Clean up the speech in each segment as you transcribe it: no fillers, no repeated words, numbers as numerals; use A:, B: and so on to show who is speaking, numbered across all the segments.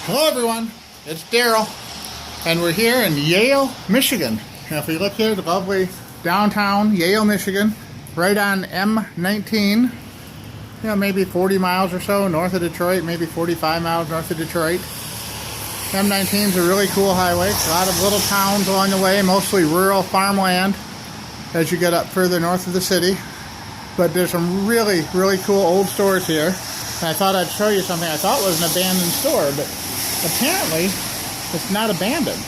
A: Hello everyone, it's Daryl, and we're here in Yale, Michigan. Now if we look here, the lovely downtown Yale, Michigan, right on M19, maybe 40 miles or so north of Detroit, maybe 45 miles north of Detroit. M19 is a really cool highway, a lot of little towns along the way, mostly rural farmland as you get up further north of the city. But there's some really, really cool old stores here. And I thought I'd show you something I thought was an abandoned store, but apparently it's not abandoned.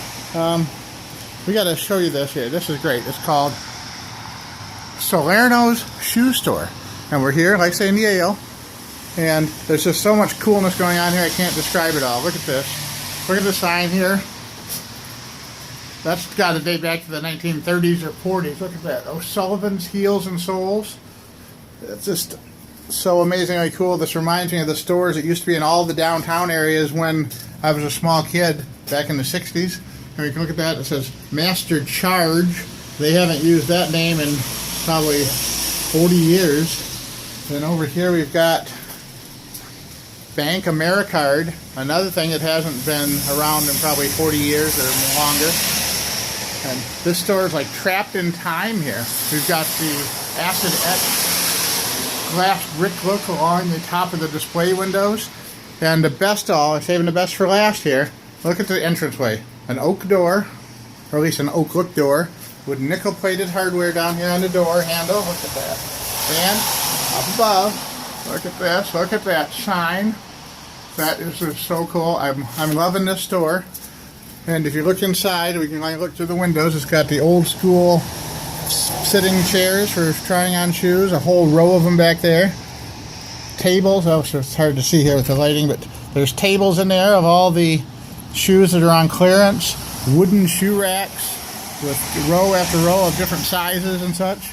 A: We got to show you this here. This is great. It's called Sorrentos Shoe Store. And we're here, like I say, in Yale. And there's just so much coolness going on here, I can't describe it all. Look at this. Look at the sign here. That's got to date back to the 1930s or 40s. Look at that. O'Sullivan's Heels and Soles. It's just so amazingly cool. This reminds me of the stores that used to be in all the downtown areas when I was a small kid back in the 60s. And we can look at that. It says Master Charge. They haven't used that name in probably 40 years. Then over here we've got Bank Americard, another thing that hasn't been around in probably 40 years or longer. And this store is like trapped in time here. We've got the acid etched glass brick look along the top of the display windows. And the best of all, saving the best for last here, look at the entranceway. An oak door, or at least an oak look door, with nickel-plated hardware down here on the door handle. Look at that. And up above, look at this, look at that sign. That is just so cool. I'm loving this store. And if you look inside, we can look through the windows. It's got the old school sitting chairs for trying on shoes, a whole row of them back there. Tables, oh, so it's hard to see here with the lighting, but there's tables in there of all the shoes that are on clearance. Wooden shoe racks with row after row of different sizes and such.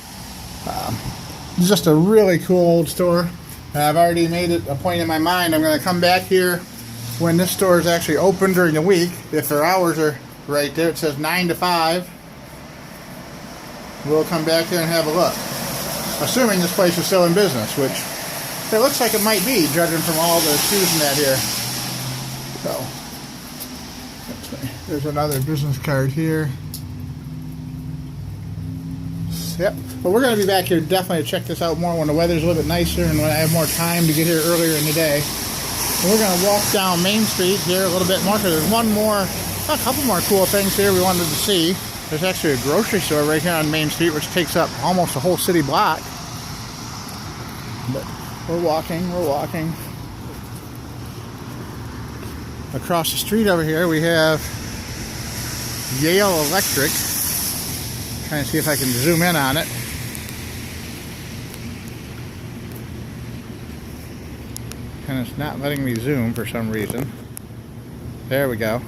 A: It's just a really cool old store. I've already made it a point in my mind. I'm going to come back here when this store is actually open during the week. If their hours are right there, it says 9 to 5. We'll come back here and have a look. Assuming this place is still in business, which it looks like it might be, judging from all the shoes in that here. So, let's see. There's another business card here. Yep. But we're going to be back here definitely to check this out more when the weather's a little bit nicer and when I have more time to get here earlier in the day. And we're going to walk down Main Street here a little bit more because there's a couple more cool things here we wanted to see. There's actually a grocery store right here on Main Street which takes up almost a whole city block. But we're walking. Across the street over here we have Yale Electric. Trying to see if I can zoom in on it. And it's not letting me zoom for some reason. There we go.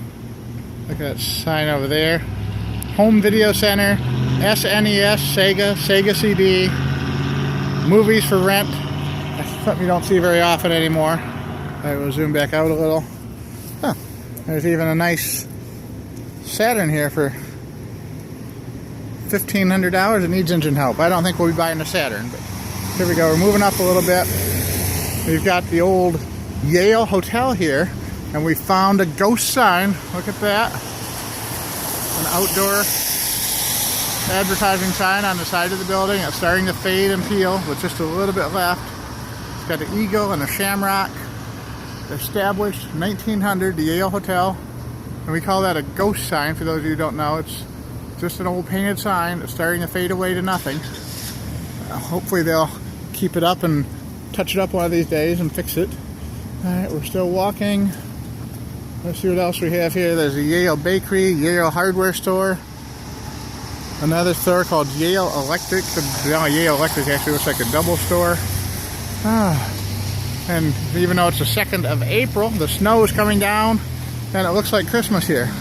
A: Look at that sign over there. Home Video Center, SNES, Sega CD, movies for rent. That's something you don't see very often anymore. I will zoom back out a little. Huh. There's even a nice Saturn here for $1,500. It needs engine help. I don't think we'll be buying a Saturn, but here we go. We're moving up a little bit. We've got the old Yale Hotel here, and we found a ghost sign. Look at that. An outdoor advertising sign on the side of the building. It's starting to fade and peel with just a little bit left. It's got an eagle and a shamrock. Established 1900, the Yale Hotel. And we call that a ghost sign for those of you who don't know. It's just an old painted sign that's starting to fade away to nothing. Hopefully they'll keep it up and touch it up one of these days and fix it. Alright, we're still walking. Let's see what else we have here. There's a Yale Bakery, Yale Hardware Store. Another store called Yale Electric. Yale Electric actually looks like a double store. And even though it's the 2nd of April, the snow is coming down and it looks like Christmas here.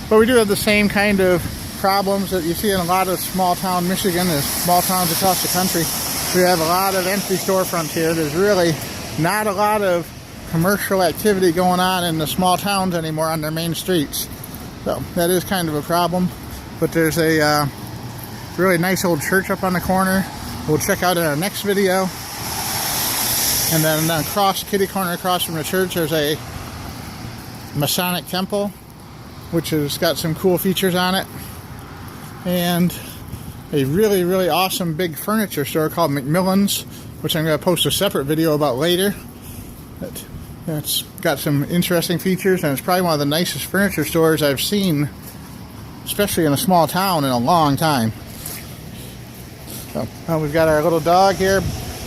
A: But we do have the same kind of problems that you see in a lot of small town Michigan, as small towns across the country. We have a lot of empty storefronts here. There's really not a lot of commercial activity going on in the small towns anymore on their main streets. So that is kind of a problem. But there's a really nice old church up on the corner. We'll check out in our next video. And then across, kitty corner across from the church, there's a Masonic temple, which has got some cool features on it, and a really, really awesome big furniture store called McMillan's, which I'm going to post a separate video about later. It's got some interesting features, and it's probably one of the nicest furniture stores I've seen, especially in a small town, in a long time. So, we've got our little dog here.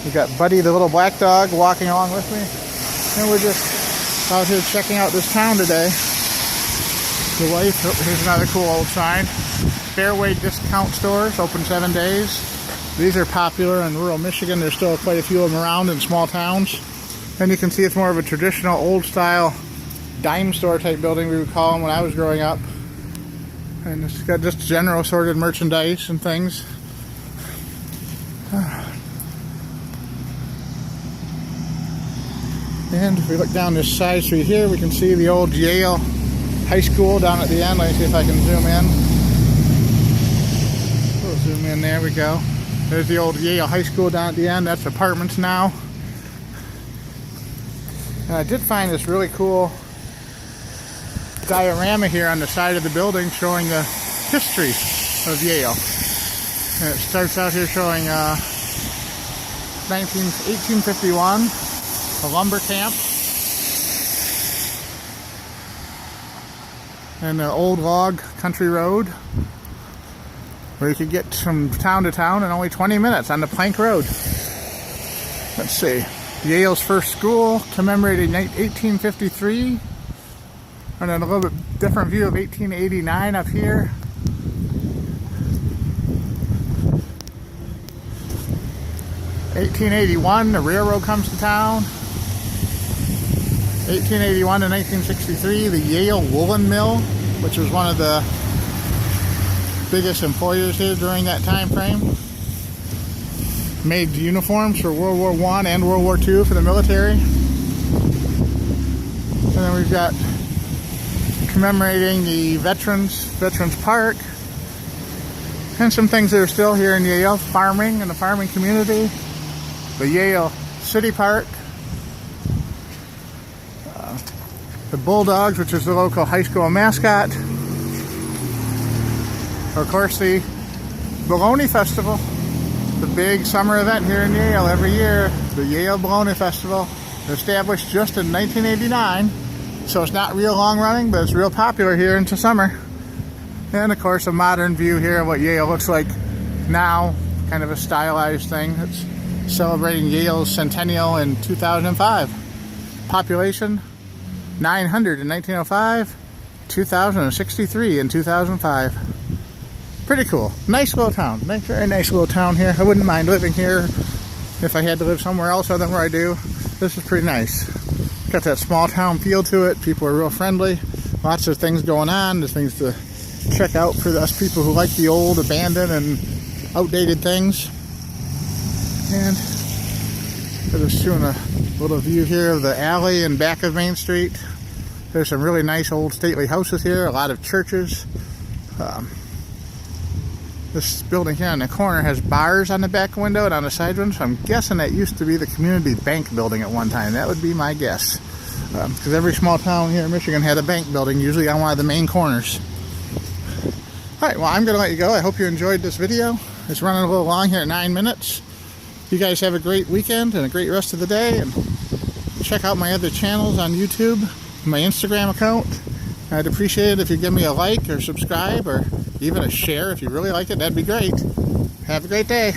A: We've got Buddy, the little black dog, walking along with me. And we're just out here checking out this town today. The wife, oh, here's another cool old sign. Fairway Discount Stores, open 7 days. These are popular in rural Michigan. There's still quite a few of them around in small towns. And you can see it's more of a traditional old style dime store type building, we would call them when I was growing up. And it's got just general assorted merchandise and things. And if we look down this side street here, we can see the old Yale High School down at the end. Let me see if I can zoom in. We'll zoom in, there we go. There's the old Yale High School down at the end. That's apartments now. And I did find this really cool diorama here on the side of the building showing the history of Yale. And it starts out here showing 1851, a lumber camp, and an old log country road where you could get from town to town in only 20 minutes on the plank road. Let's see. Yale's first school, commemorated in 1853. And then a little bit different view of 1889 up here. (1881), the railroad comes to town. 1881 to 1963, the Yale Woolen Mill, which was one of the biggest employers here during that time frame. Made uniforms for World War I and World War II for the military. And then we've got commemorating the Veterans Park, and some things that are still here in Yale, farming and the farming community. The Yale City Park, the Bulldogs, which is the local high school mascot. Of course, the Bologna Festival, the big summer event here in Yale every year. The Yale Bologna Festival, established just in 1989, so it's not real long running, but it's real popular here into summer. And of course, a modern view here of what Yale looks like now, kind of a stylized thing. It's celebrating Yale's centennial in 2005. Population 900 in 1905, 2,063 in 2005. Pretty cool. Nice little town. Very nice little town here. I wouldn't mind living here if I had to live somewhere else other than where I do. This is pretty nice. Got that small town feel to it. People are real friendly. Lots of things going on. There's things to check out for us people who like the old, abandoned, and outdated things. And I'm just doing a little view here of the alley and back of Main Street. There's some really nice old stately houses here, a lot of churches. This building here in the corner has bars on the back window and on the side window, so I'm guessing that used to be the community bank building at one time. That would be my guess. Because every small town here in Michigan had a bank building, usually on one of the main corners. Alright, well, I'm going to let you go. I hope you enjoyed this video. It's running a little long here at 9 minutes. You guys have a great weekend and a great rest of the day, and check out my other channels on YouTube, my Instagram account. I'd appreciate it if you give me a like or subscribe or even a share if you really like it. That'd be great. Have a great day.